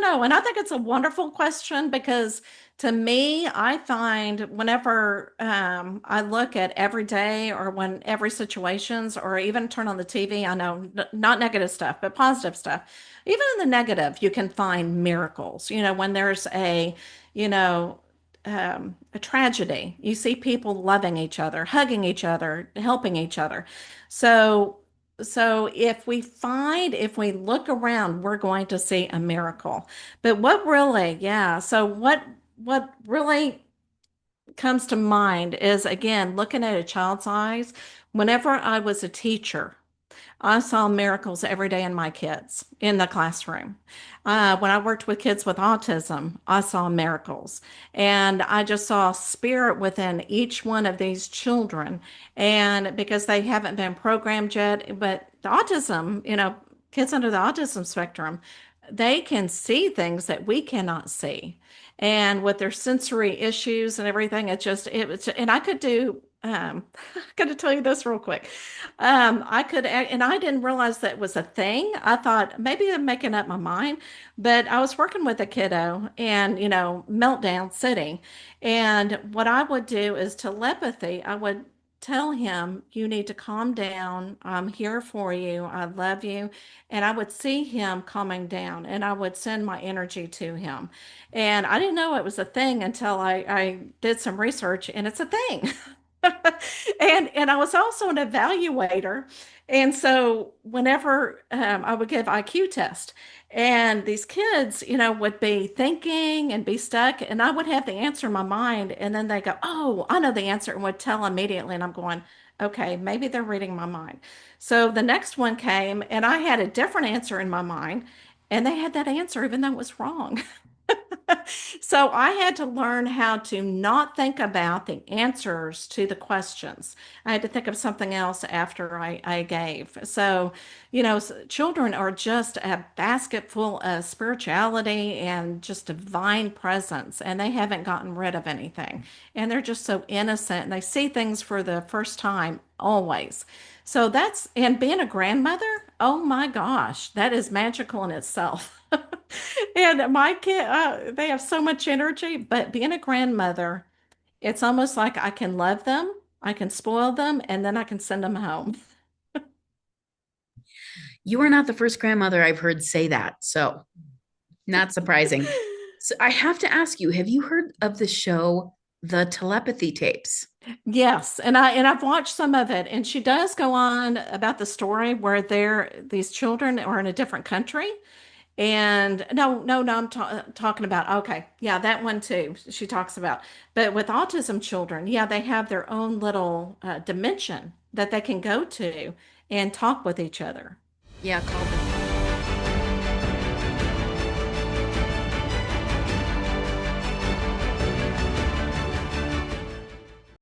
know. And I think it's a wonderful question because to me, I find whenever I look at every day or when every situations or even turn on the TV, I know not negative stuff, but positive stuff. Even in the negative, you can find miracles. When there's you know, a tragedy, you see people loving each other, hugging each other, helping each other. So if we look around, we're going to see a miracle. But what really, yeah. So what really comes to mind is again, looking at a child's eyes. Whenever I was a teacher, I saw miracles every day in my kids in the classroom. When I worked with kids with autism, I saw miracles. And I just saw spirit within each one of these children. And because they haven't been programmed yet, but the autism, kids under the autism spectrum, they can see things that we cannot see. And with their sensory issues and everything, it was, and I could do, I got to tell you this real quick. And I didn't realize that was a thing. I thought maybe I'm making up my mind, but I was working with a kiddo and, meltdown sitting. And what I would do is telepathy. I would tell him, you need to calm down. I'm here for you. I love you. And I would see him calming down and I would send my energy to him. And I didn't know it was a thing until I did some research and it's a thing. And I was also an evaluator. And so whenever I would give IQ test and these kids, would be thinking and be stuck and I would have the answer in my mind and then they go, "Oh, I know the answer," and would tell immediately and I'm going, "Okay, maybe they're reading my mind." So the next one came and I had a different answer in my mind and they had that answer even though it was wrong. So I had to learn how to not think about the answers to the questions. I had to think of something else after I gave. So, children are just a basket full of spirituality and just divine presence, and they haven't gotten rid of anything. And they're just so innocent, and they see things for the first time always. So and being a grandmother, oh my gosh, that is magical in itself. And my kid, they have so much energy, but being a grandmother, it's almost like I can love them, I can spoil them, and then I can send them home. You are not the first grandmother I've heard say that. So, not surprising. So, I have to ask you, have you heard of the show, The Telepathy Tapes? Yes, and I've watched some of it, and she does go on about the story where these children are in a different country. And no, no, no, talking about, okay, yeah, that one too, she talks about. But with autism children, yeah, they have their own little dimension that they can go to and talk with each other. Yeah, called